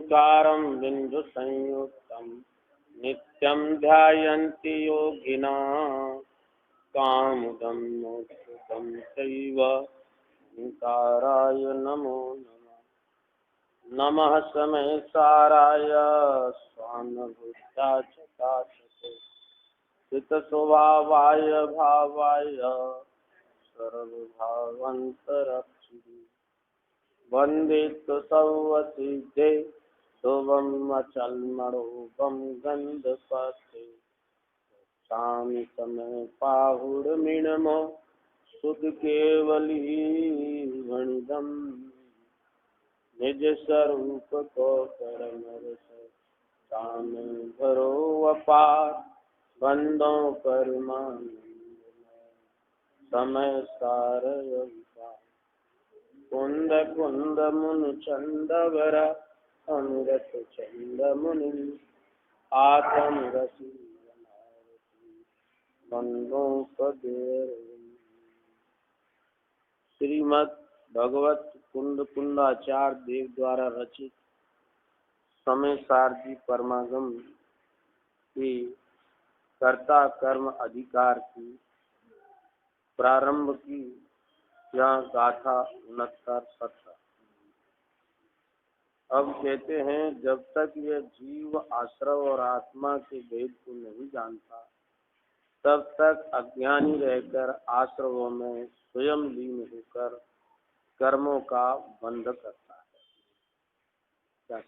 ओंकारं बिंदु संयुक्तं नित्यं ध्यायन्ति योगिनः कामदं मोक्षदं चैव ओंकाराय नमो नमः। नमः समेशाराय स्वानुभूताचकाशते चित्तस्वभावाय भावाय सर्वभावान्तरक्षिणे वन्दे सर्वसिद्धे ध्रुवं अचलमणोपं गन्धपते स्वामी समय पाहुर्मिणमो सुधकेवली वणिदम् निज स्वरूप को परमरस सामे भरो अपार बंदों परमानंद समय सारय कुंद कुंद मुन चंद वर अमृत चंद मुनि आत्म रसी बंदों पदेर। श्रीमद् भगवत कुंद कुंदाचार्य देव द्वारा रचित समय सारथी परमागम की कर्ता कर्म अधिकार की प्रारंभ की यह गाथा 69-70। अब कहते हैं जब तक यह जीव आश्रव और आत्मा के भेद को नहीं जानता तब तक अज्ञानी रहकर आश्रवों में स्वयं लीन होकर कर्मों का बंध करता है।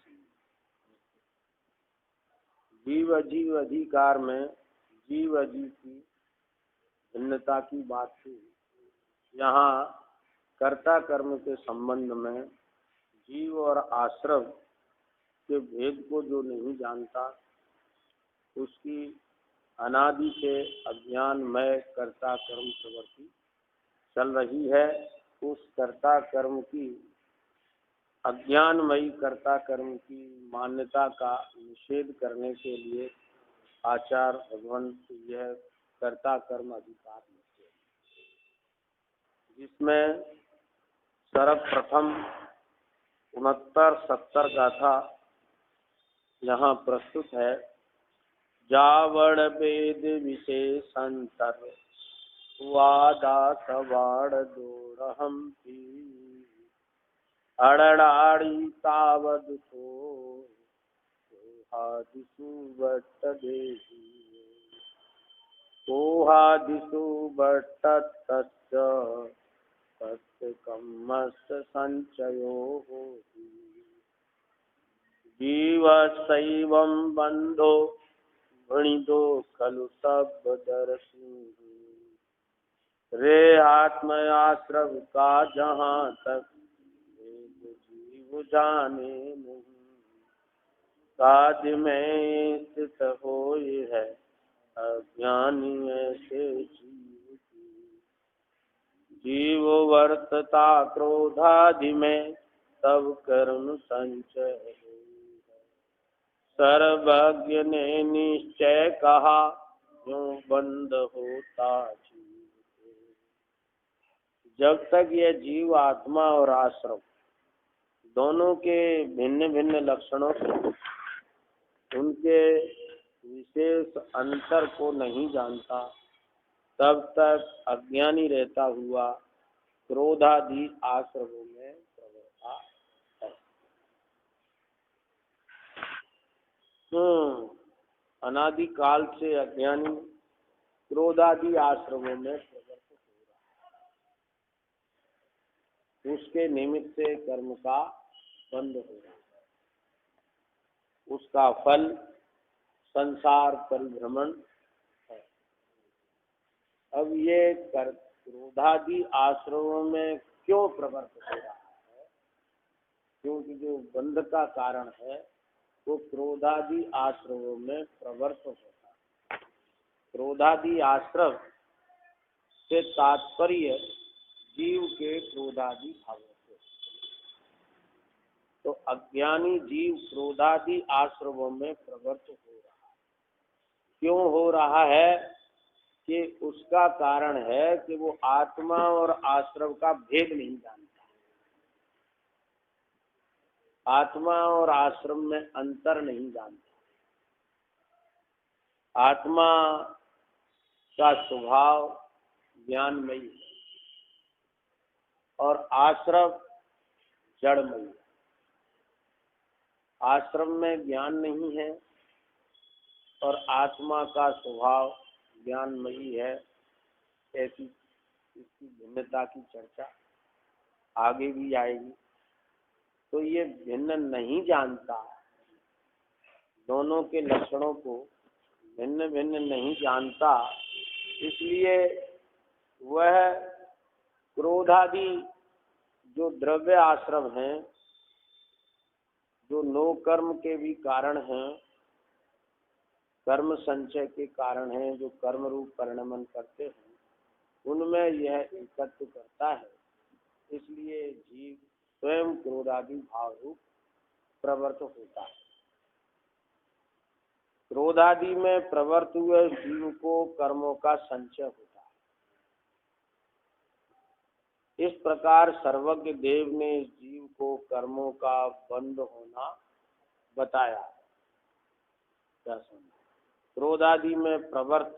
जीव अजीव अधिकार में जीव अजीव की भिन्नता की बात थी। यहाँ कर्ता कर्म के संबंध में जीव और आश्रव के भेद को जो नहीं जानता उसकी अनादि से अज्ञानमय कर्ता कर्म प्रवृत्ति चल रही है। उस कर्ता कर्म की अज्ञानमयी कर्ता कर्म की मान्यता का निषेध करने के लिए आचार्य भगवंत यह कर्ता कर्म अधिकार निषेध, जिसमें सर्वप्रथम 69-70 गाथा यहाँ प्रस्तुत है। जावड़ वेद विशेषंतर वादा सवाड़ दोरहम्पी अड़ाड़ी तावद को कोहादिसु बट्ट देही कोहादिसु बट्ट तच्च तस्य कम्मस्य संचयो होति जीवस्यैवं बन्धो वणिदो खलु तद्दर्शी रे आत्मयाश्रव का जहाँ तक जीव जाने नहीं काज में स्थित होए है अज्ञानी ऐसे जीव की जीव वर्तता क्रोधादि में तब कर्म संचय सर्वज्ञ ने निश्चय कहा जो बंद होता जब तक यह जीव आत्मा और आश्रम दोनों के भिन्न भिन्न लक्षणों से उनके विशेष अंतर को नहीं जानता तब तक अज्ञानी रहता हुआ क्रोधादि आश्रमों में प्रवृत्ता है। अनादि काल से अज्ञानी क्रोधादि आश्रमों में उसके निमित्त से कर्म का बंध हो रहा है। उसका फल संसार परिभ्रमण है। अब ये क्रोधादि आश्रमों में क्यों प्रवृत्त हो रहा है? क्योंकि जो बंध का कारण है वो क्रोधादि आश्रमों में प्रवृत्त होता है। क्रोधादि आश्रम से तात्पर्य जीव के क्रोधादि भावों से। तो अज्ञानी जीव क्रोधादि आश्रमों में प्रवृत्त हो रहा है। क्यों हो रहा है? कि उसका कारण है कि वो आत्मा और आश्रम का भेद नहीं जानता। आत्मा और आश्रम में अंतर नहीं जानता। आत्मा का स्वभाव ज्ञानमयी है और आश्रम जड़मयी है। आश्रम में ज्ञान नहीं है और आत्मा का स्वभाव ज्ञानमयी है। ऐसी इसकी भिन्नता की चर्चा आगे भी आएगी। तो ये भिन्न नहीं जानता, दोनों के लक्षणों को भिन्न भिन्न नहीं जानता, इसलिए वह क्रोधादि जो द्रव्य आश्रम हैं, जो नो कर्म के भी कारण हैं, कर्म संचय के कारण हैं, जो कर्म रूप परिणमन करते हैं, उनमें यह एकत्व करता है। इसलिए जीव स्वयं क्रोधादि भाव रूप प्रवृत्त होता है। क्रोधादि में प्रवृत्त हुए जीव को कर्मों का संचय होता है। इस प्रकार सर्वज्ञ देव ने जीव को कर्मों का बंध होना बताया। क्या समझ? क्रोधादि में प्रवृत्त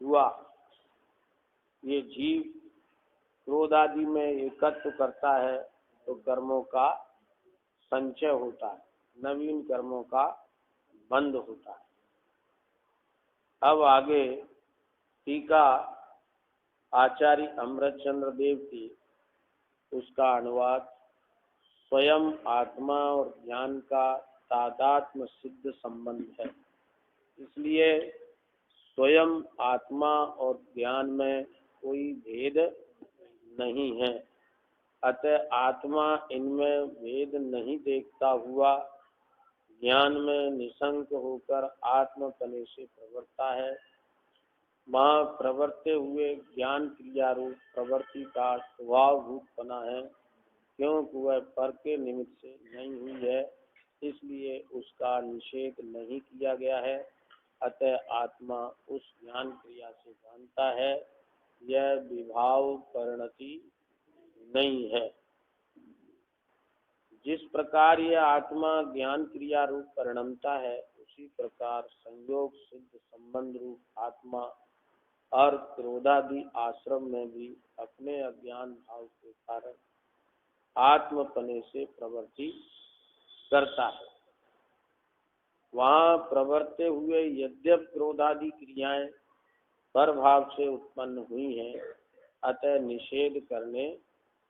हुआ ये जीव क्रोधादि में एकत्व करता है तो कर्मों का संचय होता है, नवीन कर्मों का बंद होता है। अब आगे टीका आचार्य अमृतचंद्र देव की, उसका अनुवाद। स्वयं आत्मा और ज्ञान का तादात्म्य सिद्ध संबंध है, इसलिए स्वयं आत्मा और ज्ञान में कोई भेद नहीं है। अतः आत्मा इनमें भेद नहीं देखता हुआ ज्ञान में निशंक होकर आत्मपने से प्रवर्तता है। वहाँ प्रवर्ते हुए ज्ञान क्रिया रूप प्रवृत्ति का स्वभाव भूतपना है, क्योंकि वह पर के निमित्त से नहीं हुई है, इसलिए उसका निषेध नहीं किया गया है। अतः आत्मा उस ज्ञान क्रिया से जानता है, यह विभाव परिणति नहीं है। जिस प्रकार यह आत्मा ज्ञान क्रिया रूप परिणमता है, उसी प्रकार संयोग सिद्ध संबंध रूप आत्मा और क्रोधादि आश्रम में भी अपने अज्ञान भाव के कारण आत्मपने से प्रवृत्ति करता है। वहाँ प्रवर्ते हुए यद्यप क्रोधादि क्रियाएं पर भाव से उत्पन्न हुई हैं, अतः निषेध करने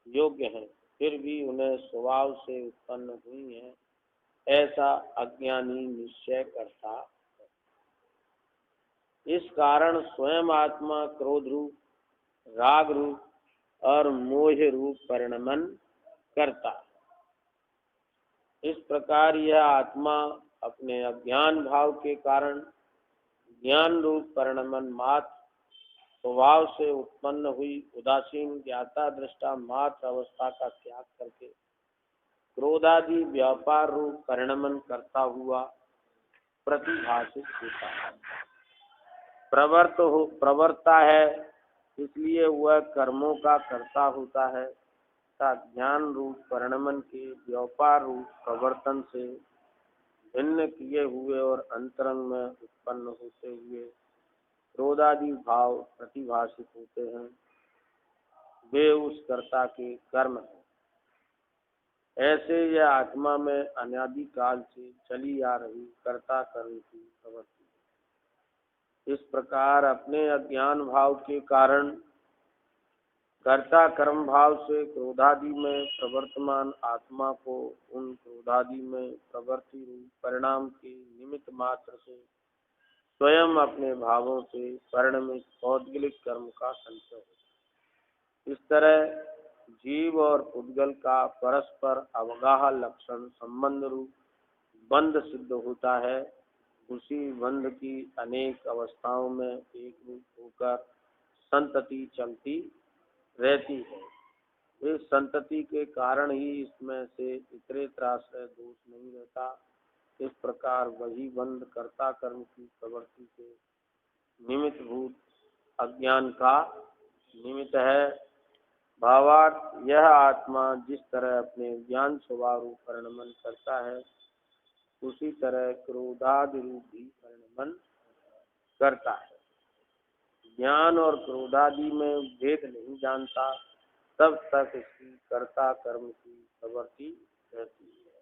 योग्य हैं, फिर भी उन्हें स्वभाव से उत्पन्न हुई हैं, ऐसा अज्ञानी निश्चय करता है। इस कारण स्वयं आत्मा क्रोध रूप, राग रूप और मोह रूप परिणमन करता है। इस प्रकार यह आत्मा अपने अज्ञान भाव के कारण ज्ञान रूप परिणमन मात्र स्वभाव से उत्पन्न हुई उदासीन ज्ञाता दृष्टा मात्र अवस्था का त्याग करके क्रोधादि व्यापार रूप परिणमन करता हुआ प्रतिभाषित होता है। प्रवर्ता है, इसलिए वह कर्मों का कर्ता होता है तथा ज्ञान रूप परिणमन के व्यापार रूप प्रवर्तन से भिन्न किए हुए और अंतरंग में उत्पन्न होते हुए क्रोधादि भाव प्रतिभाषित होते हैं, वे उस कर्ता के कर्म हैं। ऐसे यह आत्मा में अनादि काल से चली आ रही कर्ता कर्म की प्रवृत्ति है। इस प्रकार अपने अज्ञान भाव के कारण कर्ता कर्म भाव से क्रोधादि में प्रवर्तमान आत्मा को उन क्रोधादि में प्रवृत्ति रूप परिणाम के निमित्त मात्र से स्वयं अपने भावों से परिणमित पौद्गलिक कर्म का संचय है। इस तरह जीव और उद्गल का परस्पर अवगाह लक्षण संबंध रूप बंध सिद्ध होता है। उसी बंध की अनेक अवस्थाओं में एक रूप होकर संतति चलती रहती है। इस संतति के कारण ही इसमें से इतरेतराश्रय दोष नहीं रहता। इस प्रकार वही बंध कर्ता कर्म की प्रवृत्ति के निमित्त भूत अज्ञान का निमित्त है। भावार्थ यह आत्मा जिस तरह अपने ज्ञान स्वभाव रूप परिणमन करता है उसी तरह क्रोधादि रूप भी परिणमन करता है। ज्ञान और क्रोधादि में भेद नहीं जानता तब तक इसकी कर्ता कर्म की प्रवृत्ति रहती है।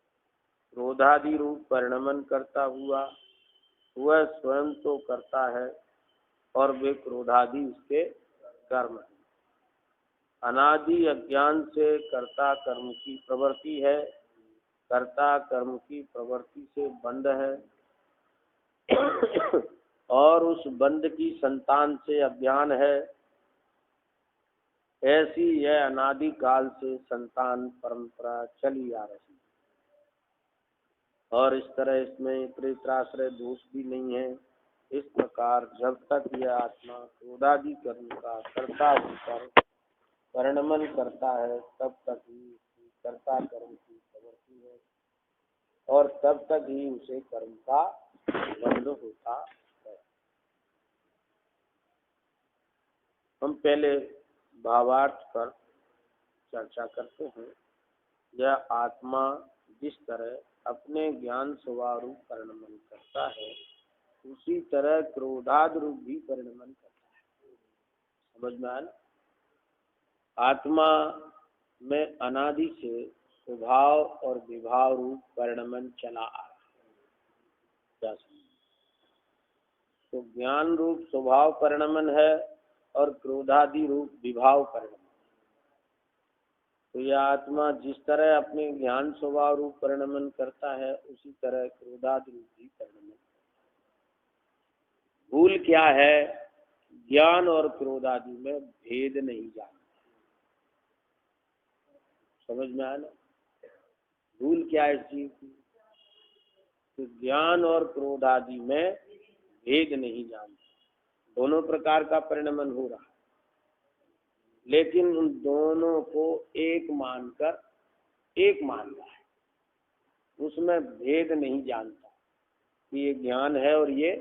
क्रोधादि रूप परिणमन करता हुआ वह स्वयं तो करता है और वे क्रोधादि उसके कर्म है। अनादि अज्ञान से कर्ता कर्म की प्रवृत्ति है, कर्ता कर्म की प्रवृत्ति से बंध है और उस बंध की संतान से अज्ञान है। ऐसी यह अनादि काल से संतान परंपरा चली आ रही है और इस तरह इसमें प्रेताश्रय दोष भी नहीं है। इस प्रकार जब तक यह आत्मा क्रोधादि कर्म का कर्ता होकर परिणमन करता है तब तक ही उसकी कर्ता कर्म की प्रवृत्ति है और तब तक ही उसे कर्म का बंध होता है। हम पहले भावार्थ पर चर्चा करते हैं। यह आत्मा जिस तरह अपने ज्ञान स्वभाव रूप परिणमन करता है उसी तरह क्रोधाद रूप भी परिणमन करता है। समझ में आया? आत्मा में अनादि से स्वभाव और विभाव रूप परिणमन चला आ रहा है। तो ज्ञान रूप स्वभाव परिणमन है और क्रोधादि रूप विभाव परिणमन। तो यह आत्मा जिस तरह अपने ज्ञान स्वभाव रूप परिणमन करता है उसी तरह क्रोधादि रूप भी परिणमन करता है। भूल क्या है? ज्ञान और क्रोधादि में भेद नहीं जानता। समझ में आया ना? भूल क्या है इस चीज की? तो ज्ञान और क्रोधादि में भेद नहीं जानता। दोनों प्रकार का परिणमन हो रहा है लेकिन उन दोनों को एक मानकर एक मान रहा है, उसमें भेद नहीं जानता कि ये ज्ञान है और ये।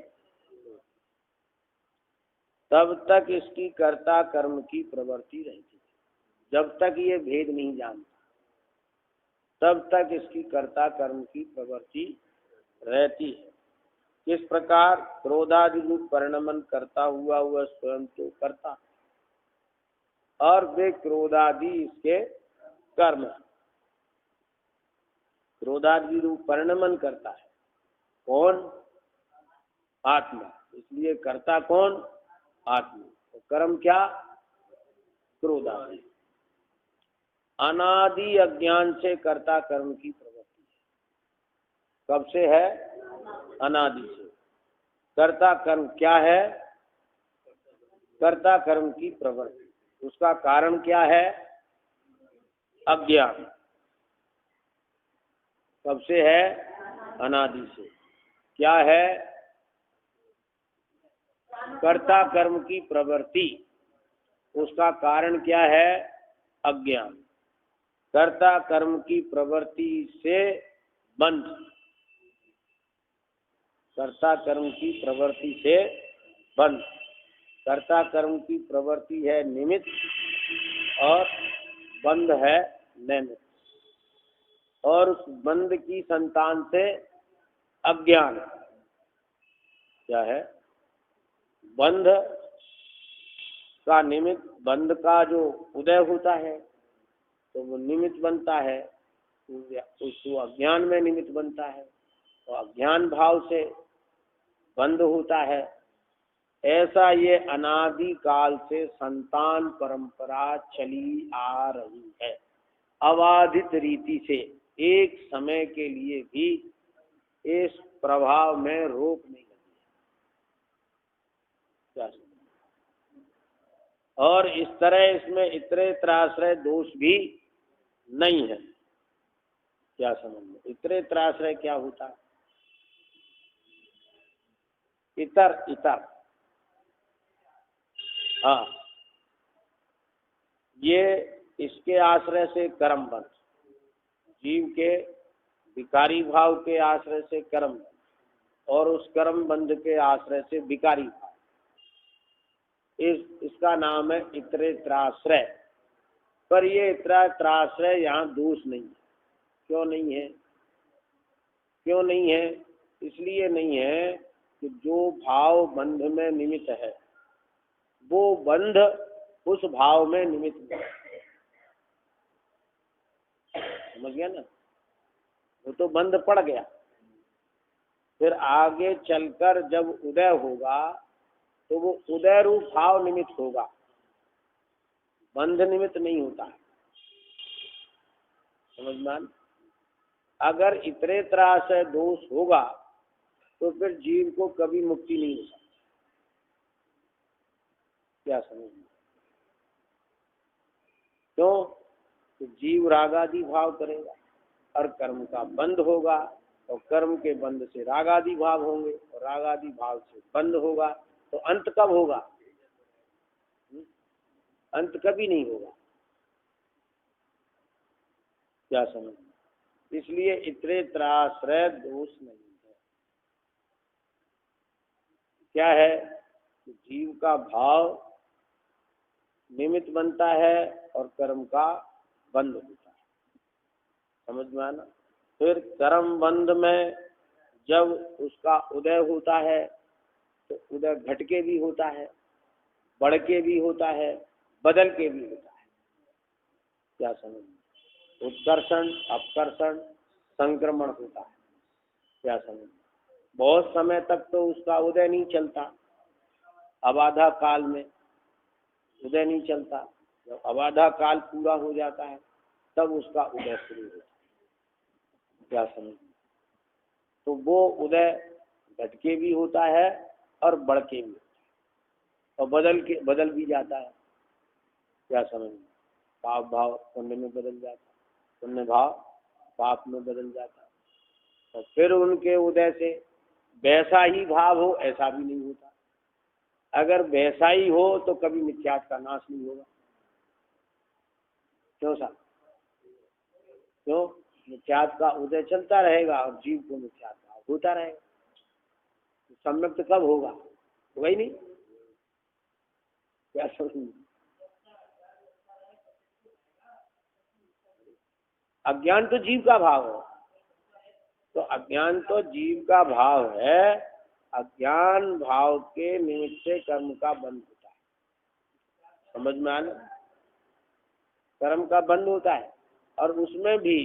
तब तक इसकी कर्ता कर्म की प्रवृत्ति रहती है। जब तक ये भेद नहीं जानता तब तक इसकी कर्ता कर्म की प्रवृत्ति रहती है। किस प्रकार? क्रोधादि रूप परिणमन करता हुआ वह स्वयं तो करता और वे क्रोधादि इसके कर्म। क्रोधादि रूप परिणमन करता है कौन? आत्मा। इसलिए कर्ता कौन? आत्मा। तो कर्म क्या? क्रोधादि। अनादि अज्ञान से कर्ता कर्म की प्रवृत्ति है। कब से है? अनादि से। कर्ता कर्म क्या है? कर्ता कर्म की प्रवृत्ति। उसका कारण क्या है? अज्ञान। कब से है? अनादि से। क्या है? कर्ता कर्म की प्रवृत्ति। उसका कारण क्या है? अज्ञान। कर्ता कर्म की प्रवृत्ति से बंध। कर्ता कर्म की प्रवृत्ति से बंध। कर्ता कर्म की प्रवृत्ति है निमित्त और बंध है नैमित्त। और उस बंध की संतान से अज्ञान। क्या है? बंध का निमित्त, बंध का जो उदय होता है तो वो निमित्त बनता है, उसको अज्ञान में निमित्त बनता है तो अज्ञान भाव से बंध होता है। ऐसा ये अनादि काल से संतान परंपरा चली आ रही है अबाधित रीति से। एक समय के लिए भी इस प्रभाव में रोक नहीं लगी। और इस तरह इसमें इतरे त्राश्रय दोष भी नहीं है। क्या समझ में? इतरे त्राश्रय क्या होता है? इतर इतर। हाँ, ये इसके आश्रय से कर्म बंध, जीव के विकारी भाव के आश्रय से कर्म बंध और उस कर्म बंध के आश्रय से विकारी भाव। इसका नाम है इतरेत्राश्रय। पर ये इतना त्राश्रय यहाँ दोष नहीं है। क्यों नहीं है? क्यों नहीं है? इसलिए नहीं है कि जो भाव बंध में निमित्त है वो बंध उस भाव में निमित्त नहीं। समझ गया ना? वो तो बंध पड़ गया, फिर आगे चलकर जब उदय होगा तो वो उदय रूप भाव निमित्त होगा, बंध निमित्त नहीं होता है। समझ में? अगर इतने तरह से दोष होगा तो फिर जीव को कभी मुक्ति नहीं हो सकती। क्या समझ में? क्यों? तो जीव रागादि भाव करेगा और कर्म का बंध होगा, और कर्म के बंध से रागादि भाव होंगे, और रागादि भाव से बंध होगा, तो अंत कब होगा? अंत कभी नहीं होगा। क्या समझ? इसलिए इतने त्राश्रय दोष नहीं है। क्या है? जीव का भाव निमित्त बनता है और कर्म का बंध होता है। समझ में आना? फिर कर्म बंध में जब उसका उदय होता है तो उदय घट के भी होता है, बढ़ के भी होता है, बदल के भी होता है। क्या समझ? उत्कर्षण, अपकर्षण, संक्रमण होता है। क्या समझ? बहुत समय तक तो उसका उदय नहीं चलता, अबाधा काल में उदय नहीं चलता। जब अबाधा काल पूरा हो जाता है तब उसका उदय शुरू होता है। क्या समझ? तो वो उदय घट के भी होता है और बढ़ के भी होता है, और बदल भी जाता है। क्या समझ? पाप भाव पुण्य में बदल जाता है, पुण्य भाव पाप में बदल जाता है, और फिर उनके उदय से वैसा ही भाव हो ऐसा भी नहीं होता। अगर वैसा ही हो तो कभी मिथ्यात्व का नाश नहीं होगा। क्यों साहब? क्यों? मिथ्यात्व का उदय चलता रहेगा और जीव को मिथ्यात्व भाव होता रहेगा। तो सम्यक तो कब होगा? होगा ही नहीं। क्या समझ? अज्ञान तो जीव का भाव है, तो अज्ञान तो जीव का भाव है। अज्ञान भाव के निमित्त से कर्म का बंध होता है। समझ में आना? कर्म का बंध होता है, और उसमें भी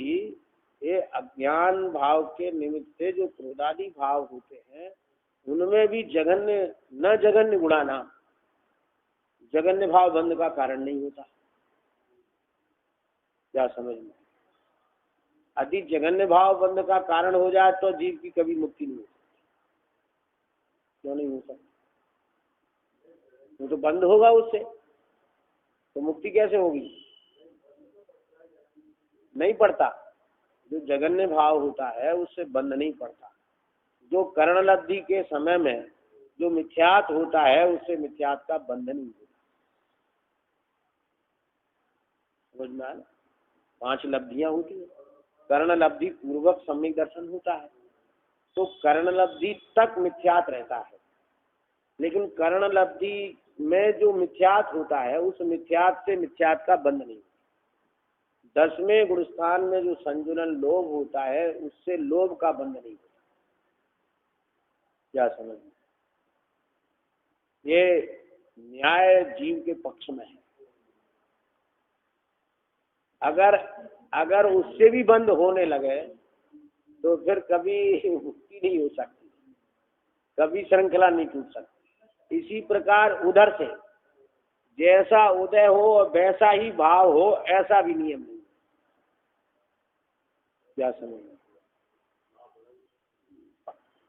ये अज्ञान भाव के निमित्त से जो क्रोधादि भाव होते हैं उनमें भी जघन्य गुणा नाम, जघन्य भाव बंध का कारण नहीं होता। क्या समझ में? यदि जघन्य भाव बंध का कारण हो जाए तो जीव की कभी मुक्ति नहीं हो सकती। क्यों नहीं हो सकती? वो तो बंद होगा उससे, तो मुक्ति कैसे होगी? नहीं पड़ता। जो जघन्य भाव होता है उससे बंध नहीं पड़ता। जो करण लब्धि के समय में जो मिथ्यात होता है उससे मिथ्यात का बंधन नहीं होता। समझ में आया? 5 लब्धियां होती है। कर्ण लब्धि पूर्वक सम्यक दर्शन होता है, तो कर्ण लब्धि तक मिथ्यात रहता है, लेकिन कर्ण लब्धि में जो मिथ्यात होता है उस मिथ्यात से मिथ्यात का बंध नहीं। 10वें गुण स्थान में जो संजुलन लोभ होता है उससे लोभ का बंध नहीं होता। क्या समझ? ये न्याय जीव के पक्ष में है। अगर उससे भी बंद होने लगे तो फिर कभी मुक्ति नहीं हो सकती, कभी श्रृंखला नहीं टूट सकती। इसी प्रकार उधर से जैसा उदय हो और वैसा ही भाव हो ऐसा भी नियम नहीं। क्या समझ?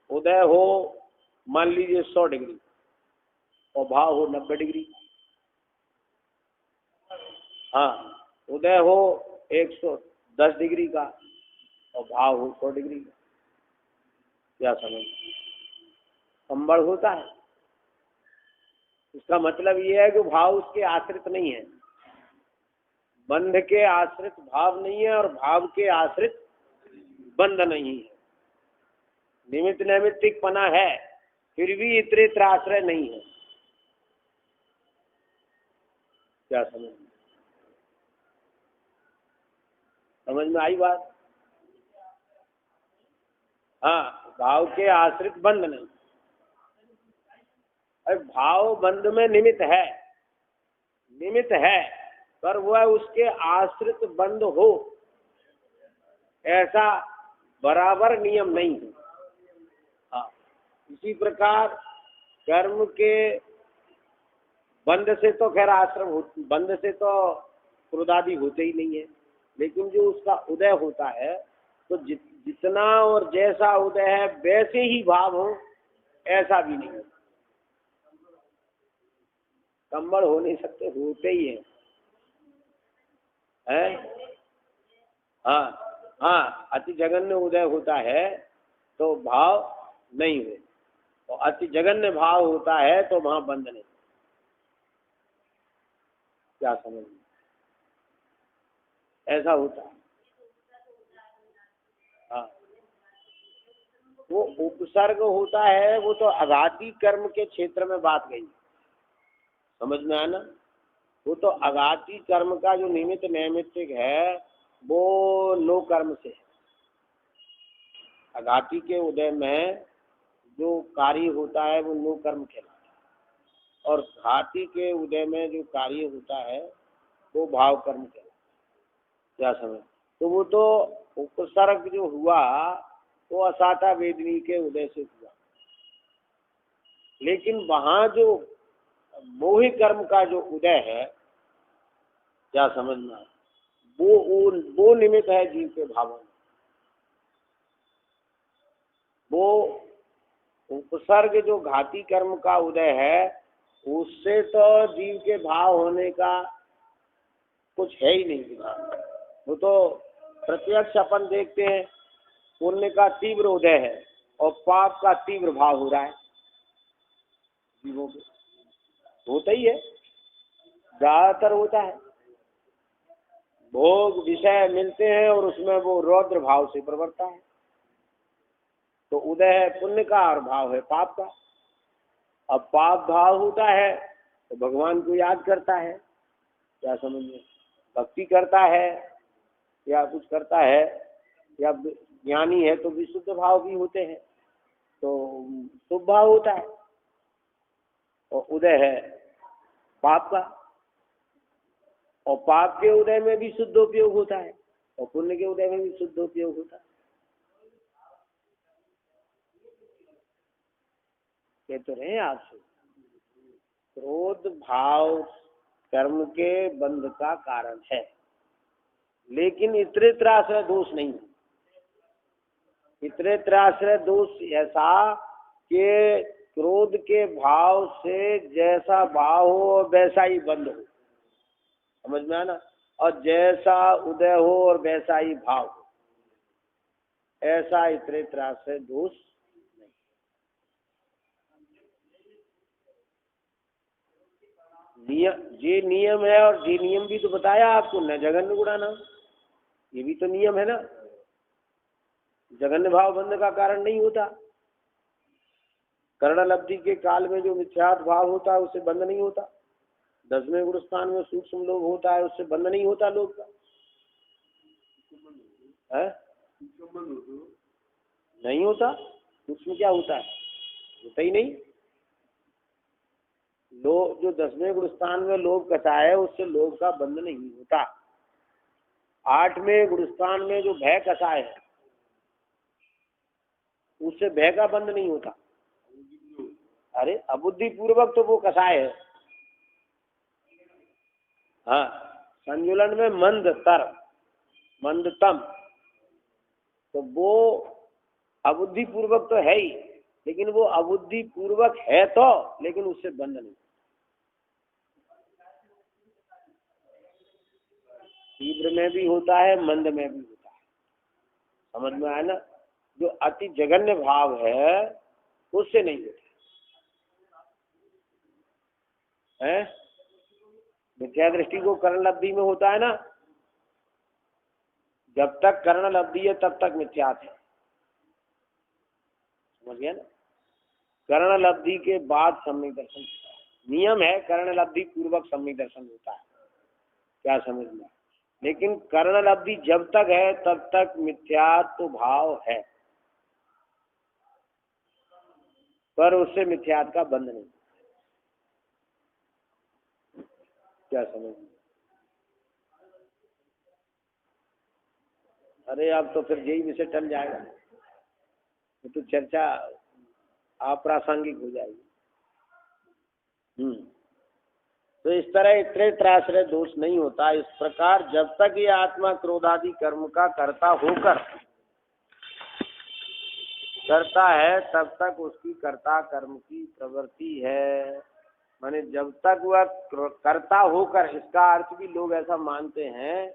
उदय हो मान लीजिए 100 डिग्री और भाव हो 90 डिग्री। हाँ, उदय हो 110 डिग्री का और भाव हो 100 डिग्री का। क्या समझ? संबड़ होता है। इसका मतलब ये है कि भाव उसके आश्रित नहीं है, बंध के आश्रित भाव नहीं है और भाव के आश्रित बंध नहीं है। निमित्त नैमित्तिक पना है, फिर भी इतरेत्र आश्रय नहीं है। क्या समझ? समझ में आई बात? हाँ, भाव के आश्रित बंध नहीं। अरे भाव बंध में निमित्त है, पर वह उसके आश्रित बंध हो ऐसा बराबर नियम नहीं है। हाँ, इसी प्रकार कर्म के बंध से तो खैर आश्रम बंध से तो क्रोधादि होते ही नहीं है, लेकिन जो उसका उदय होता है तो जितना और जैसा उदय है वैसे ही भाव हो ऐसा भी नहीं है। कंबल हो नहीं सकते, होते ही है? हाँ हाँ, अति जघन्य उदय होता है तो भाव नहीं हो, तो अति जघन्य भाव होता है तो वहां बंध नहीं। क्या समझ में? ऐसा होता है। हाँ, वो उपसर्ग होता है, वो तो आघाती कर्म के क्षेत्र में बात गई, समझ में आया ना? वो तो आघाती कर्म का जो निमित्त नैमित्तिक है वो लो कर्म से है। आघाती के उदय में जो कार्य होता है वो लो कर्म कहलाता है, और घाती के उदय में जो कार्य होता है वो भाव कर्म कहलाता है। क्या समझ? तो वो तो उपसर्ग जो हुआ वो असाता वेदनी के उदय से हुआ, लेकिन वहां जो मोहि कर्म का जो उदय है, क्या समझना, वो निमित्त है जीव के भावों में। वो उपसर्ग जो घाती कर्म का उदय है उससे तो जीव के भाव होने का कुछ है ही नहीं। वो तो प्रत्यक्ष अपन देखते हैं, पुण्य का तीव्र उदय है और पाप का तीव्र भाव हो रहा है जीवों को, होता ही है, ज्यादातर होता है। भोग विषय मिलते हैं और उसमें वो रौद्र भाव से प्रवर्ता है, तो उदय है पुण्य का और भाव है पाप का। अब पाप भाव होता है तो भगवान को याद करता है, क्या समझिए, भक्ति करता है या कुछ करता है, या ज्ञानी है तो विशुद्ध भाव भी होते हैं, तो शुभ भाव होता है, और उदय है पाप का, और पाप के उदय में भी शुद्धोपयोग होता है और पुण्य के उदय में भी शुद्धोपयोग होता है। कह तो रहे आपसे, क्रोध भाव कर्म के बंध का कारण है, लेकिन इतरेत्राश्रय दोष नहीं है। इतरेत्राश्रय दोष ऐसा कि क्रोध के भाव से जैसा भाव हो वैसा ही बंध हो, समझ में आया ना? और जैसा उदय हो और वैसा ही भाव हो, ऐसा इतरेत्राश्रय दोष नहीं। ये नियम है, और ये नियम भी तो बताया आपको, न जघन्य गुणाना, ये भी तो नियम है ना। जघन्य भाव बंध का कारण नहीं होता। कर्णलब्धि के काल में जो मिथ्यात्व भाव होता है उससे बंध नहीं होता। 10वें गुण स्थान में सूक्ष्म लोभ होता है, उससे बंध नहीं होता लोभ का, है? नहीं होता। सूक्ष्म क्या होता है? होता ही नहीं। लोभ जो 10वें गुण स्थान में लोभ कथा है उससे लोभ का बंध नहीं होता। 8वें गुण स्थान में जो भय कथा है उससे भय का बंध नहीं होता। अरे अबुद्धि पूर्वक तो वो कसाय है। हाँ, संजुलन में मंदतम, तो वो अबुद्धि पूर्वक तो है ही, लेकिन वो अबुद्धि पूर्वक है तो, लेकिन उससे बंध नहीं। तीव्र में भी होता है, मंद में भी होता है, समझ में आया ना? जो अति जघन्य भाव है उससे नहीं होता है। मिथ्या दृष्टि को कर्ण लब्धि में होता है ना, जब तक कर्ण लब्धि है तब तक मिथ्यात है, समझ गया ना? कर्ण लब्धि के बाद सम्यक दर्शन होता है। नियम है कर्ण लब्धि पूर्वक सम्यक दर्शन होता है, क्या समझ में? लेकिन करण लब्धि जब तक है तब तक मिथ्यात्व भाव है, पर उससे मिथ्यात्व का बंध नहीं। क्या समझ? अरे अब तो फिर यही विषय टल जाएगा, तो चर्चा अप्रासंगिक हो जाएगी। तो इस तरह इतने त्राश्रय दोष नहीं होता। इस प्रकार जब तक ये आत्मा क्रोधादि कर्म का कर्ता होकर करता है तब तक उसकी कर्ता कर्म की प्रवृत्ति है। माने जब तक वह कर्ता होकर, इसका अर्थ भी लोग ऐसा मानते हैं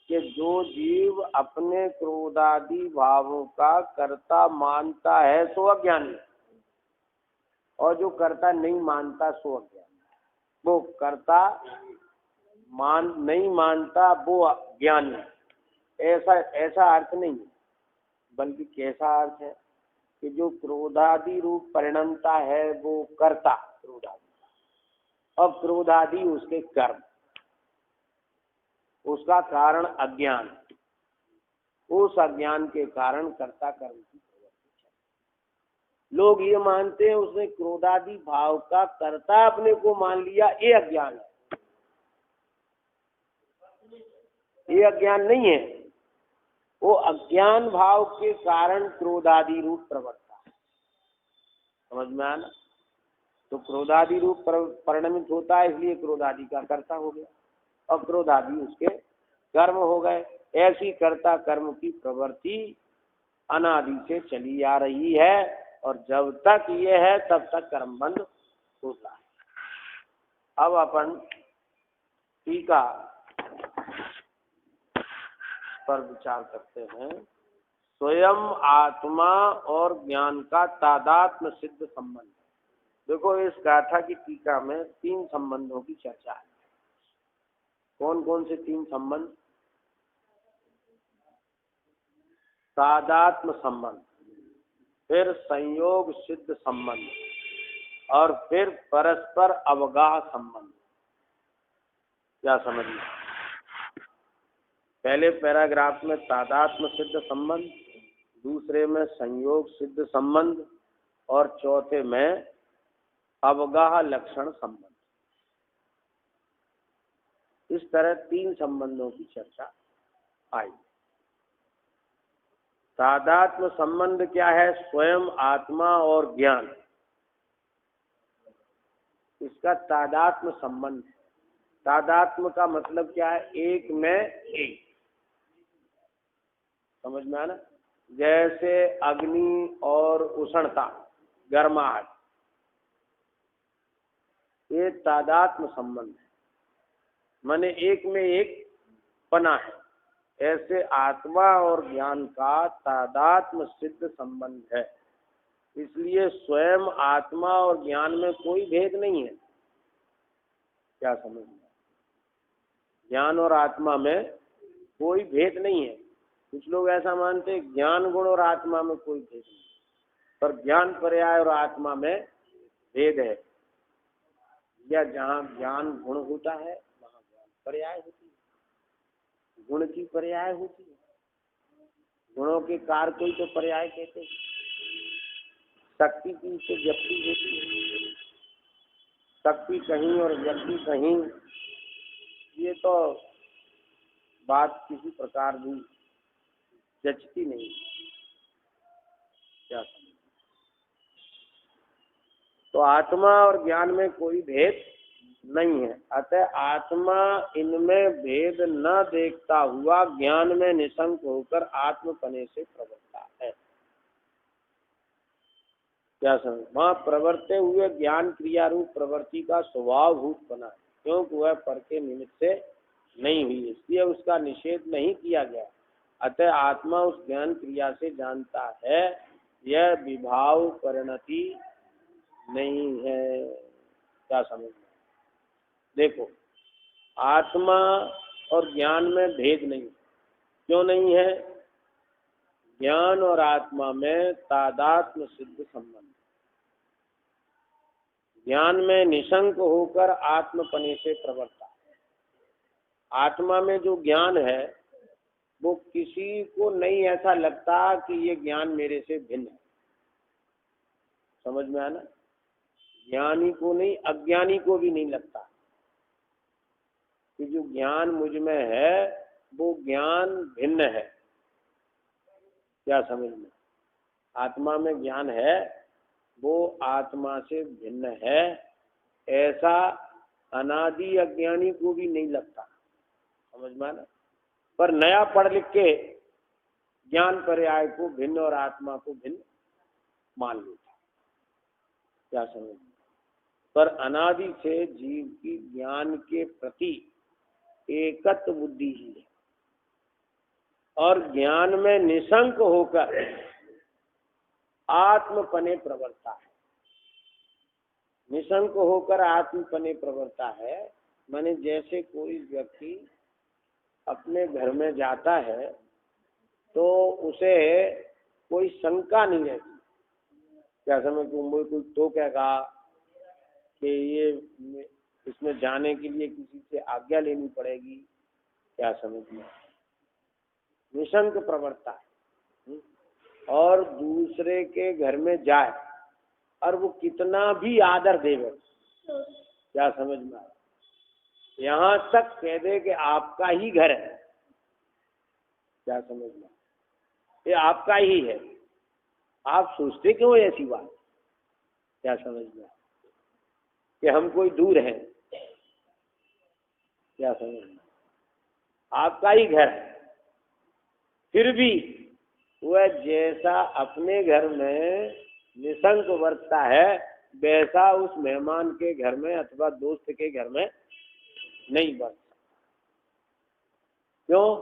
कि जो जीव अपने क्रोधादि भावों का कर्ता मानता है सो अज्ञानी, और जो कर्ता नहीं मानता सो अज्ञानी। वो कर्ता नहीं मानता वो ज्ञानी, ऐसा अर्थ नहीं है, बल्कि कैसा अर्थ है कि जो क्रोधादि रूप परिणमता है वो कर्ता क्रोधादि, और क्रोधादि उसके कर्म, उसका कारण अज्ञान, उस अज्ञान के कारण कर्ता कर्म की प्रवृत्ति है। लोग ये मानते हैं उसने क्रोधादि भाव का कर्ता अपने को मान लिया, ये अज्ञान है। ये अज्ञान नहीं है, वो अज्ञान भाव के कारण क्रोधादि रूप प्रवृत्ता है। समझ में आना? तो क्रोधादि रूप परिणमित होता है, इसलिए क्रोधादि का कर्ता हो गया, और क्रोधादि उसके कर्म हो गए। ऐसी कर्ता कर्म की प्रवृत्ति अनादि से चली आ रही है, और जब तक ये है तब तक कर्म बंध होता है। अब अपन टीका पर विचार करते हैं। स्वयं आत्मा और ज्ञान का तादात्म्य सिद्ध संबंध। देखो, इस गाथा की टीका में 3 संबंधों की चर्चा है। कौन कौन से 3 संबंध? तादात्म्य संबंध, फिर संयोग सिद्ध संबंध, और फिर परस्पर अवगाह संबंध। क्या समझिए? पहले पैराग्राफ में तादात्म्य सिद्ध संबंध, दूसरे में संयोग सिद्ध संबंध, और चौथे में अवगाह लक्षण संबंध। इस तरह 3 संबंधों की चर्चा आई। तादात्म्य संबंध क्या है? स्वयं आत्मा और ज्ञान, इसका तादात्म्य संबंध। तादात्म्य का मतलब क्या है? एक में एक। समझ में आना? जैसे अग्नि और उष्णता, गर्माहट, ये तादात्म्य संबंध है, माने एक में एक पना है। ऐसे आत्मा और ज्ञान का तादात्म्य सिद्ध संबंध है, इसलिए स्वयं आत्मा और ज्ञान में कोई भेद नहीं है। क्या समझ में? ज्ञान और आत्मा में कोई भेद नहीं है। कुछ लोग ऐसा मानते हैं ज्ञान गुण और आत्मा में कोई भेद नहीं, पर ज्ञान पर्याय और आत्मा में भेद है। या जहाँ ज्ञान गुण होता है वहाँ ज्ञान पर्याय होती है, गुण की पर्याय होती है। गुणों के कार कोई तो पर्याय कहते हैं। शक्ति की से व्यक्ति होती है, शक्ति कहीं और व्यक्ति कहीं, ये तो बात किसी प्रकार भी जचती नहीं। क्या? तो आत्मा और ज्ञान में कोई भेद नहीं है, अतः आत्मा इनमें भेद न देखता हुआ ज्ञान में निशंक होकर आत्मपने से प्रवृत्ता है। क्या समझ? वहाँ प्रवर्ते हुए ज्ञान क्रिया रूप प्रवृत्ति का स्वभाव भूत बना है, क्योंकि वह पर के निमित्त से नहीं हुई, इसलिए उसका निषेध नहीं किया गया। अतः आत्मा उस ज्ञान क्रिया से जानता है, यह विभाव परिणति नहीं है। क्या समझ? देखो, आत्मा और ज्ञान में भेद नहीं। क्यों नहीं है? ज्ञान और आत्मा में तादात्म्य सिद्ध संबंध। ज्ञान में निशंक होकर आत्मपने से प्रवृत्ता, आत्मा में जो ज्ञान है वो किसी को नहीं ऐसा लगता कि ये ज्ञान मेरे से भिन्न है। समझ में आना? ज्ञानी को नहीं, अज्ञानी को भी नहीं लगता कि जो ज्ञान मुझ में है वो ज्ञान भिन्न है। क्या समझ में? आत्मा में ज्ञान है वो आत्मा से भिन्न है, ऐसा अनादि अज्ञानी को भी नहीं लगता। समझ में आना? पर नया पढ़ लिख के ज्ञान पर्याय को भिन्न और आत्मा को भिन्न मान लेता। क्या समझ में? पर अनादि से जीव की ज्ञान के प्रति एकत्व बुद्धि ही है और ज्ञान में निशंक होकर आत्मपने प्रवृत्ता है। निशंक होकर आत्मपने प्रवृत्ता है माने जैसे कोई व्यक्ति अपने घर में जाता है तो उसे कोई शंका नहीं रहती। क्या समझ? कोई तो कहेगा कि ये इसमें जाने के लिए किसी से आज्ञा लेनी पड़ेगी। क्या समझ में? निशंक प्रवृत्ता है और दूसरे के घर में जाए और वो कितना भी आदर देवे। क्या समझ में? यहाँ तक कह दे कि आपका ही घर है। क्या समझ में? ये आपका ही है। आप सोचते क्यों ऐसी बात? क्या समझ में? कि हम कोई दूर हैं। क्या समझ में? आपका ही घर है। फिर भी वह जैसा अपने घर में निशंक बरतता है वैसा उस मेहमान के घर में अथवा दोस्त के घर में नहीं बरत सकता। क्यों?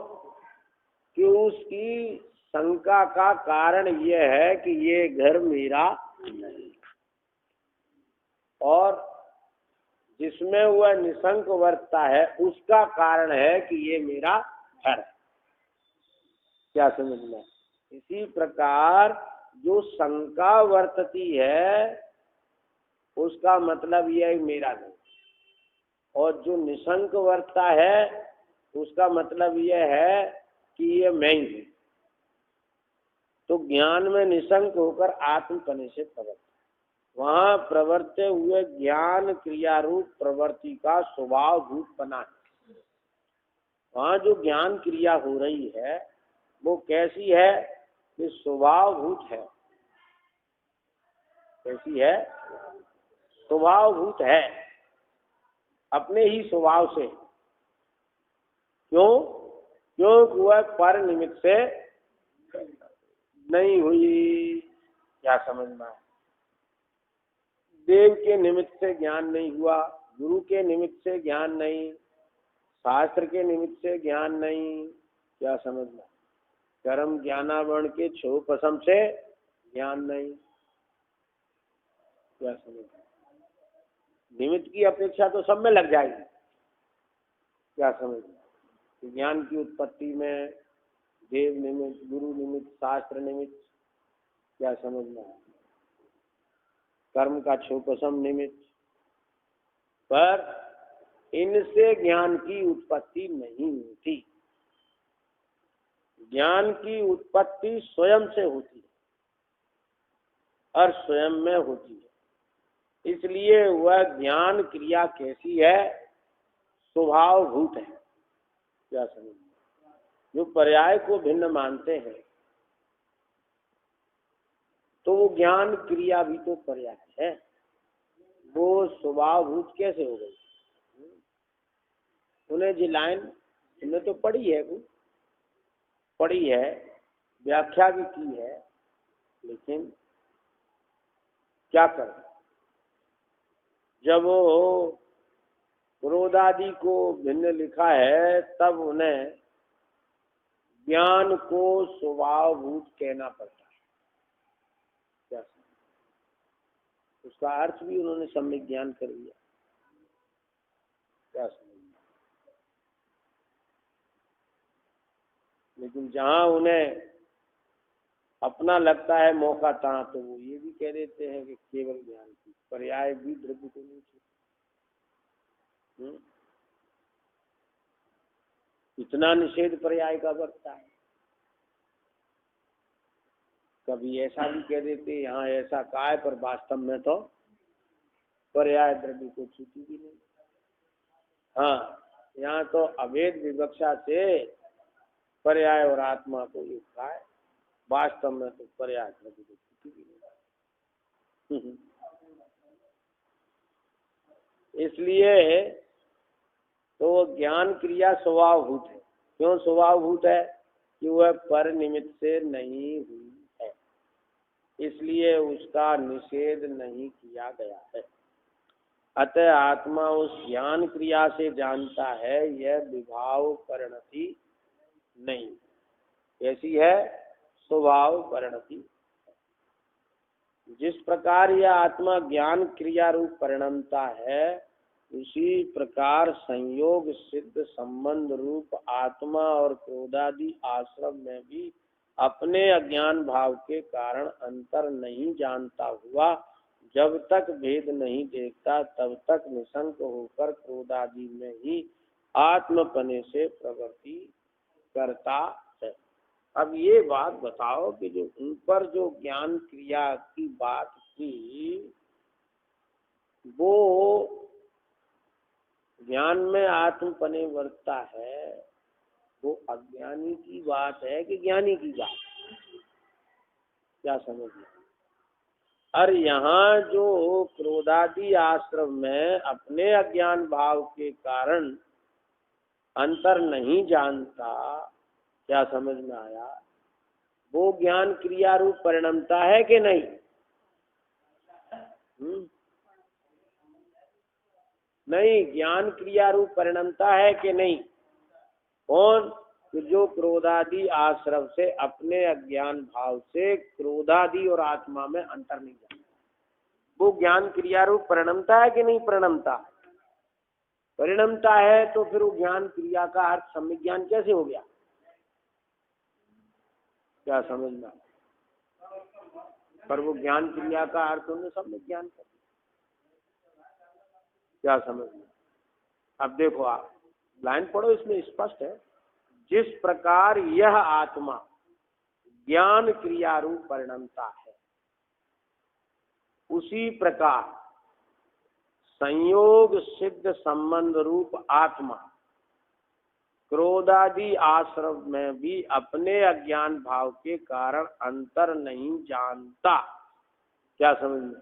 कि उसकी शंका का कारण यह है कि ये घर मेरा नहीं, और जिसमें वह निशंक बरतता है उसका कारण है कि ये मेरा घर है। क्या समझ में? इसी प्रकार जो शंका वर्तती है उसका मतलब यह मेरा नहीं, और जो निशंक वर्तता है उसका मतलब यह है कि ये मैं ही हूँ। तो ज्ञान में निशंक होकर आत्मपने से प्रवृत्त, वहां प्रवर्ते हुए ज्ञान क्रिया रूप प्रवृत्ति का स्वभाव भूत बना है। वहां जो ज्ञान क्रिया हो रही है वो कैसी है? कि स्वभावभूत है। कैसी है? स्वभावभूत है, अपने ही स्वभाव से। क्यों? क्योंकि वह पर निमित्त से नहीं हुई। क्या समझ में? देव के निमित्त से ज्ञान नहीं हुआ, गुरु के निमित्त से ज्ञान नहीं, शास्त्र के निमित्त से ज्ञान नहीं। क्या समझ में? कर्म ज्ञानावरण के क्षोपसम से ज्ञान नहीं। क्या समझ में? निमित्त की अपेक्षा तो सब में लग जाएगी। क्या समझ में? ज्ञान की उत्पत्ति में देव निमित्त, गुरु निमित्त, शास्त्र निमित्त। क्या समझ में? कर्म का क्षोपसम निमित्त, पर इनसे ज्ञान की उत्पत्ति नहीं होती। ज्ञान की उत्पत्ति स्वयं से होती है और स्वयं में होती है। इसलिए वह ज्ञान क्रिया कैसी है? स्वभावभूत है। क्या समझ? जो पर्याय को भिन्न मानते हैं तो वो ज्ञान क्रिया भी तो पर्याय है, वो स्वभावभूत कैसे हो गई? उन्हें जी लाइन तुमने तो पढ़ी है, पढ़ी है, व्याख्या भी की है, लेकिन क्या करें? जब वो क्रोधादि को भिन्न लिखा है तब उन्हें ज्ञान को स्वभावभूत कहना पड़ता है। क्या उसका अर्थ भी उन्होंने सम्यक ज्ञान कर लिया। क्या समझ? लेकिन जहां उन्हें अपना लगता है मौका तहाँ तो वो ये भी कह देते हैं कि केवल ज्ञान की पर्याय भी द्रव्य को नहीं छू। इतना निषेध पर्याय का बरतता है। कभी ऐसा भी कह देते यहाँ ऐसा कहा है, पर वास्तव में तो पर्याय द्रव्य को छूती भी नहीं। हाँ, यहाँ तो अभेद विवक्षा से पर्याय और आत्मा को एक कहा है, वास्तव में तो पर्याय द्रव्य को छूती भी नहीं। इसलिए तो ज्ञान क्रिया स्वभावभूत है। क्यों स्वभावभूत है? कि वह पर निमित्त से नहीं हुई है, इसलिए उसका निषेध नहीं किया गया है। अतः आत्मा उस ज्ञान क्रिया से जानता है, यह विभाव परिणति नहीं। कैसी है? स्वभाव परिणति। जिस प्रकार यह आत्मा ज्ञान क्रिया रूप परिणमता है, उसी प्रकार संयोग सिद्ध संबंध रूप आत्मा और क्रोधादि आश्रम में भी अपने अज्ञान भाव के कारण अंतर नहीं जानता हुआ जब तक भेद नहीं देखता, तब तक निशंक होकर क्रोधादि में ही आत्मपने से प्रवृत्ति करता है। अब ये बात बताओ कि जो ऊपर जो ज्ञान क्रिया की बात थी, वो ज्ञान में आत्मपने वर्तता है, वो अज्ञानी की बात है कि ज्ञानी की बात? क्या समझ में? और यहाँ जो क्रोधादि आश्रम में अपने अज्ञान भाव के कारण अंतर नहीं जानता, क्या समझ में आया? वो ज्ञान क्रिया रूप परिणमता है कि नहीं? नहीं, ज्ञान क्रिया रूप परिणमता है कि नहीं? कौन? जो क्रोधादि आश्रम से अपने अज्ञान भाव से क्रोधादि और आत्मा में अंतर नहीं जानता, वो ज्ञान क्रिया रूप परिणमता है कि नहीं परिणमता? परिणमता है, तो फिर वो ज्ञान क्रिया का अर्थ सम्यक ज्ञान कैसे हो गया? क्या समझना? पर वो ज्ञान क्रिया का अर्थ उन्हें सम्यक ज्ञान कर। क्या समझना? अब देखो, आप लाइन पढ़ो, इसमें स्पष्ट है। जिस प्रकार यह आत्मा ज्ञान क्रिया रूप परिणमता है, उसी प्रकार संयोग सिद्ध संबंध रूप आत्मा क्रोधादि आश्रम में भी अपने अज्ञान भाव के कारण अंतर नहीं जानता। क्या समझ में?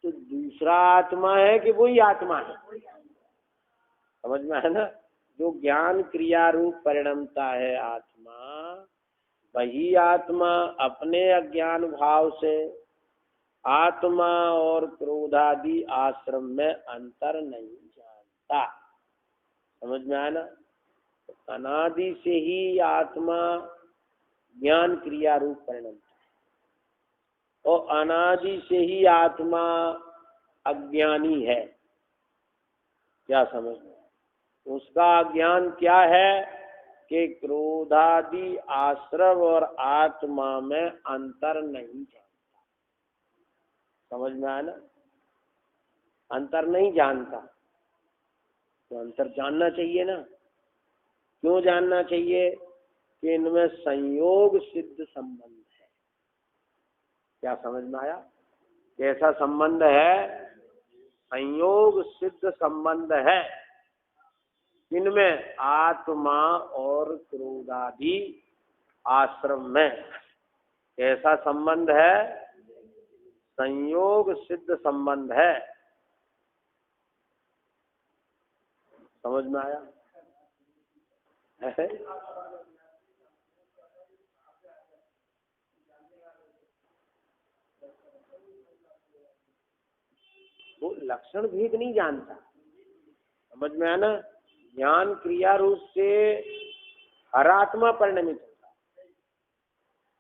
तो दूसरा आत्मा है कि वही आत्मा है? समझ में है ना? जो ज्ञान क्रिया रूप परिणमता है आत्मा, वही आत्मा अपने अज्ञान भाव से आत्मा और क्रोधादि आश्रम में अंतर नहीं जानता। समझ में आया ना? तो अनादि से ही आत्मा ज्ञान क्रिया रूप परिणमता है, और अनादि से ही आत्मा अज्ञानी है। क्या समझ में? उसका अज्ञान क्या है? कि क्रोधादि आश्रम और आत्मा में अंतर नहीं जानता। समझ में आया ना? अंतर नहीं जानता, तो अंतर जानना चाहिए ना। क्यों जानना चाहिए? कि इनमें संयोग सिद्ध संबंध है। क्या समझ में आया? कैसा संबंध है? संयोग सिद्ध संबंध है। इनमें आत्मा और क्रोधादि आश्रम में कैसा संबंध है? संयोग सिद्ध संबंध है। समझ में आया? है? वो लक्षण भेद नहीं जानता। समझ में आया ना? ज्ञान क्रिया रूप से हर आत्मा परिणमित होता है,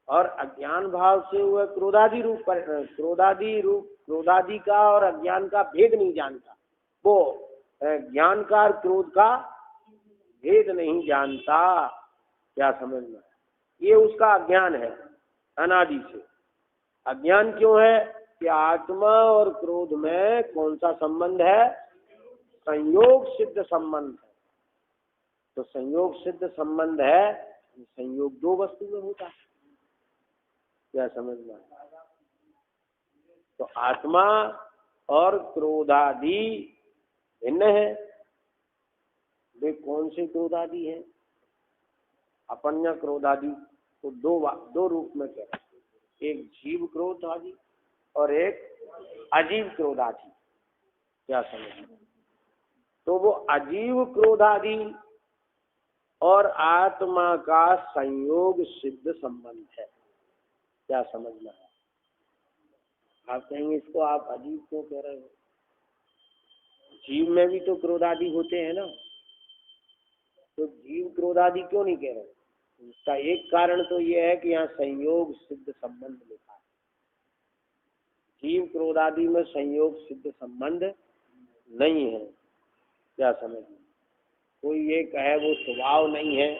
और अज्ञान भाव से वह क्रोधादि क्रोधादि का और अज्ञान का भेद नहीं जानता। वो ज्ञान का और क्रोध का भेद नहीं जानता। क्या समझ में? ये उसका अज्ञान है अनादि से। अज्ञान क्यों है? कि आत्मा और क्रोध में कौन सा संबंध है? संयोग सिद्ध संबंध है। तो संयोग सिद्ध संबंध है, संयोग दो वस्तु में होता है। क्या समझना? तो आत्मा और क्रोधादि भिन्न है। वे कौन से क्रोधादि हैं? अपन्य क्रोधादि को दो रूप में कह रहे हैं, एक जीव क्रोधादि और एक अजीव क्रोधादि। क्या समझना? तो वो अजीव क्रोधादि और आत्मा का संयोग सिद्ध संबंध है। क्या समझना है? आप कहेंगे इसको आप अजीब क्यों कह रहे हो? जीव में भी तो क्रोधादि होते हैं ना, तो जीव क्रोधादि क्यों नहीं कह रहे? इसका एक कारण तो यह है कि यहाँ संयोग सिद्ध संबंध लिखा है। जीव क्रोधादि में संयोग सिद्ध संबंध नहीं है। क्या समझ? कोई ये कहे वो स्वभाव नहीं है,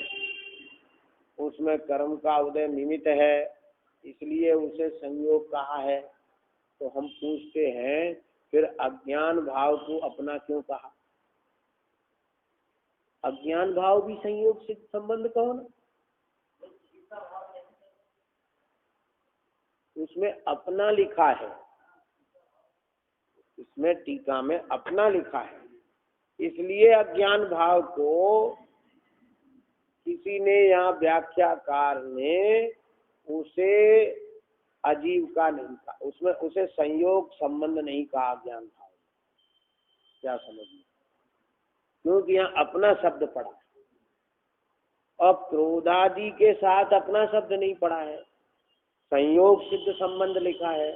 उसमें कर्म का उदय निमित्त है, इसलिए उसे संयोग कहा है, तो हम पूछते हैं फिर अज्ञान भाव को अपना क्यों कहा? अज्ञान भाव भी संयोग सिद्ध संबंध कहो ना। उसमें अपना लिखा है, इसमें टीका में अपना लिखा है, इसलिए अज्ञान भाव को किसी ने यहाँ व्याख्याकार ने उसे अजीब का नहीं कहा, उसमें उसे संयोग संबंध नहीं कहा अज्ञान भाव। क्या समझिए? क्योंकि यहाँ अपना शब्द पड़ा है और क्रोधादि के साथ अपना शब्द नहीं पड़ा है, संयोग सिद्ध संबंध लिखा है।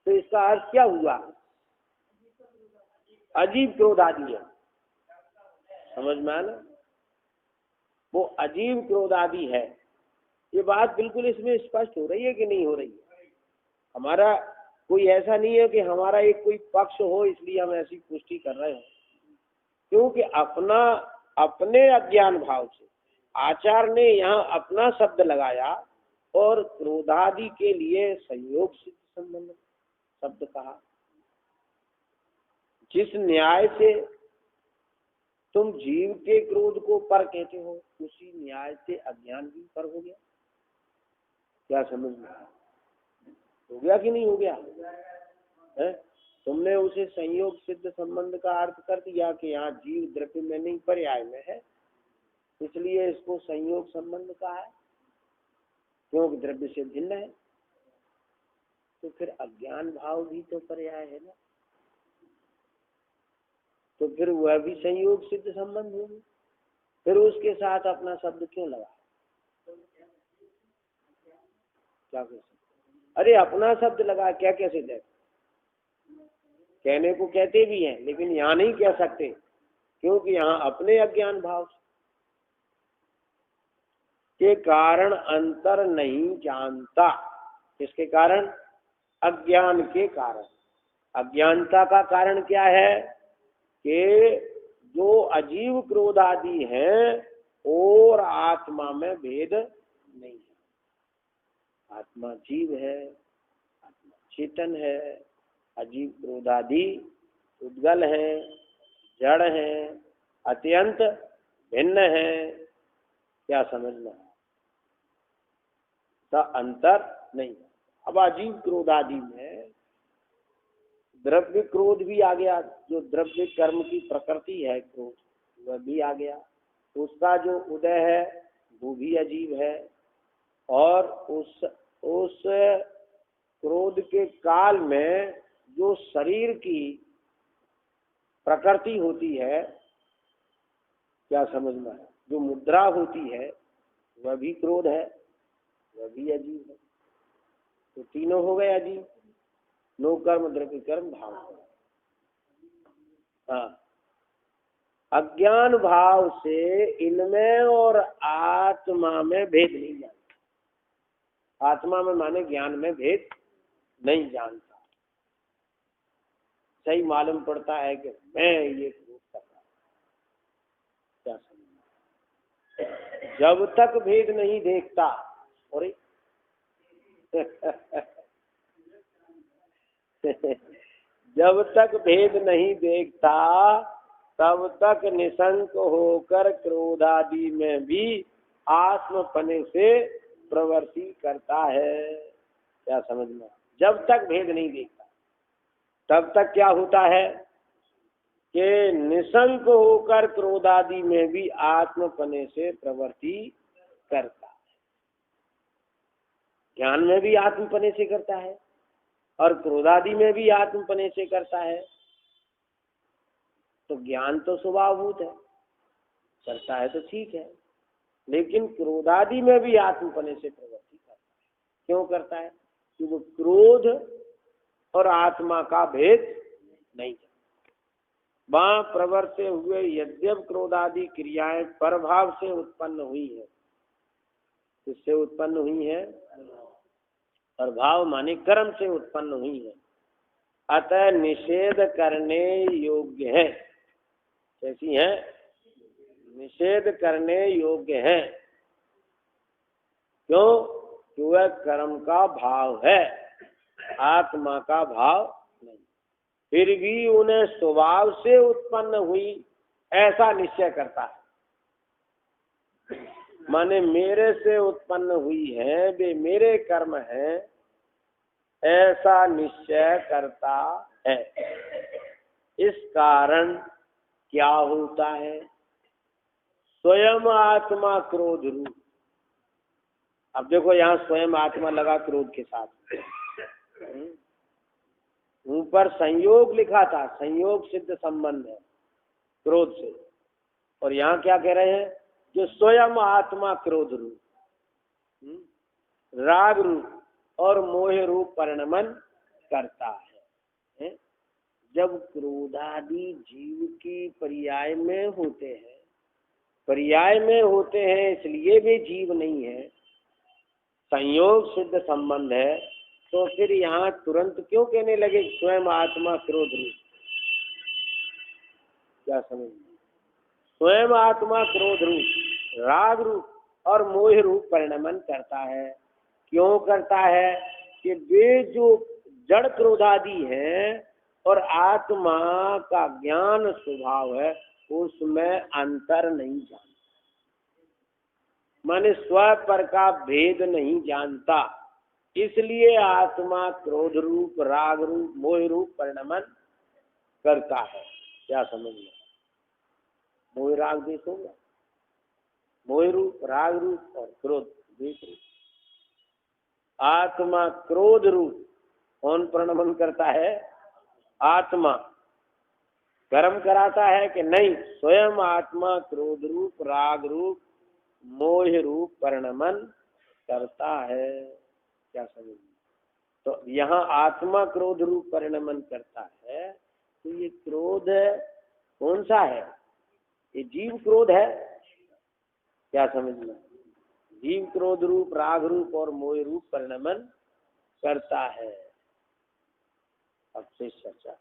तो इसका अर्थ क्या हुआ? अजीब क्रोधादि है। समझ में आना? वो अजीब क्रोधादि है। ये बात बिल्कुल इसमें स्पष्ट हो रही है कि नहीं हो रही है? हमारा कोई ऐसा नहीं है कि हमारा एक कोई पक्ष हो इसलिए हम ऐसी पुष्टि कर रहे हो, क्योंकि अपने अज्ञान भाव से आचार्य ने यहाँ अपना शब्द लगाया और क्रोधादि के लिए संयोग सिद्ध संबंध शब्द कहा। जिस न्याय से तुम जीव के क्रोध को पर कहते हो, उसी न्याय से अज्ञान भी पर हो गया। क्या समझ में हो गया कि नहीं हो गया है? तुमने उसे संयोग सिद्ध संबंध का अर्थ कर दिया कि यहाँ जीव द्रव्य में नहीं पर्याय में है, इसलिए इसको संयोग संबंध कहा है, क्योंकि द्रव्य से भिन्न है। तो फिर अज्ञान भाव भी तो पर्याय है ना, तो फिर वह भी संयोग सिद्ध संबंध होगी। फिर उसके साथ अपना शब्द क्यों लगा? क्या कर सकते? अरे अपना शब्द लगा, क्या कैसे दे? कहने को कहते भी हैं, लेकिन यहाँ नहीं कह सकते, क्योंकि यहाँ अपने अज्ञान भाव के कारण अंतर नहीं जानता। किसके कारण? अज्ञान के कारण। अज्ञानता का कारण क्या है? कि जो अजीव क्रोधादि हैं और आत्मा में भेद नहीं है। आत्मा जीव है, आत्मा चेतन है, अजीव क्रोधादि उद्गल है, जड़ है, अत्यंत भिन्न है। क्या समझना? तो अंतर नहीं। अब अजीव क्रोधादि में द्रव्य क्रोध भी आ गया, जो द्रव्य कर्म की प्रकृति है क्रोध, वह भी आ गया। उसका जो उदय है वो भी अजीब है, और उस क्रोध के काल में जो शरीर की प्रकृति होती है, क्या समझना है, जो मुद्रा होती है वह भी क्रोध है, वह भी अजीब है। तो तीनों हो गए अजीब, नो कर्म द्रव्य कर्म भाव। हाँ, अज्ञान भाव से इनमें और आत्मा में भेद नहीं जानता। आत्मा में माने ज्ञान में भेद नहीं जानता। सही मालूम पड़ता है कि मैं ये क्रोध कर रहा हूं। क्या समझना? जब तक भेद नहीं देखता, और जब तक भेद नहीं देखता तब तक निशंक होकर क्रोधादि में भी आत्मपने से प्रवृत्ति करता है। क्या समझना? जब तक भेद नहीं देखता तब तक क्या होता है कि निशंक होकर क्रोधादि में भी आत्मपने से प्रवृत्ति करता है। ज्ञान में भी आत्मपने से करता है और क्रोधादि में भी आत्मपने से करता है। तो ज्ञान तो स्वभावभूत है, करता है तो ठीक है, लेकिन क्रोधादि में भी आत्मपने से प्रवृत्ति करता है। क्यों करता है? क्योंकि क्रोध और आत्मा का भेद नहीं है। वहां प्रवर्ते हुए यद्यप क्रोधादि क्रियाएं प्रभाव से उत्पन्न हुई है, किससे उत्पन्न हुई है? प्रभाव माने कर्म से उत्पन्न हुई है, अतः निषेध करने योग्य है। कैसी है? निषेध करने योग्य है। क्यों? कि वह कर्म का भाव है, आत्मा का भाव नहीं। फिर भी उन्हें स्वभाव से उत्पन्न हुई ऐसा निश्चय करता है। माने मेरे से उत्पन्न हुई है, वे मेरे कर्म हैं, ऐसा निश्चय करता है। इस कारण क्या होता है? स्वयं आत्मा क्रोध रूप। अब देखो यहाँ स्वयं आत्मा लगा क्रोध के साथ, ऊपर संयोग लिखा था, संयोग सिद्ध संबंध है क्रोध से, और यहाँ क्या कह रहे हैं? जो स्वयं आत्मा क्रोध रूप, राग रूप और मोह रूप परिणमन करता है। जब क्रोधादि जीव की पर्याय में होते हैं, पर्याय में होते हैं इसलिए वे जीव नहीं है, संयोग सिद्ध संबंध है, तो फिर यहाँ तुरंत क्यों कहने लगे स्वयं आत्मा क्रोध रूप? क्या समझ? स्वयं आत्मा क्रोध रूप, राग रूप और मोह रूप परिणमन करता है। क्यों करता है? कि वे जो जड़ क्रोधादि हैं और आत्मा का ज्ञान स्वभाव है, उसमें अंतर नहीं जानता, माने स्व पर का भेद नहीं जानता, इसलिए आत्मा क्रोध रूप, राग रूप, मोह रूप परिणमन करता है। क्या समझ में? मोह राग देश होगा, मोह रूप, राग रूप और क्रोध देश रूप। आत्मा क्रोध रूप कौन परिणमन करता है? आत्मा। कर्म कराता है कि नहीं? स्वयं आत्मा क्रोध रूप, राग रूप, मोह रूप परिणमन करता है। क्या समझ? तो यहाँ आत्मा क्रोध रूप परिणमन करता है, तो ये क्रोध कौन सा है? ये जीव क्रोध है। क्या समझना? जीव क्रोध रूप, राग रूप और मोह रूप परिणमन करता है। अब से चर्चा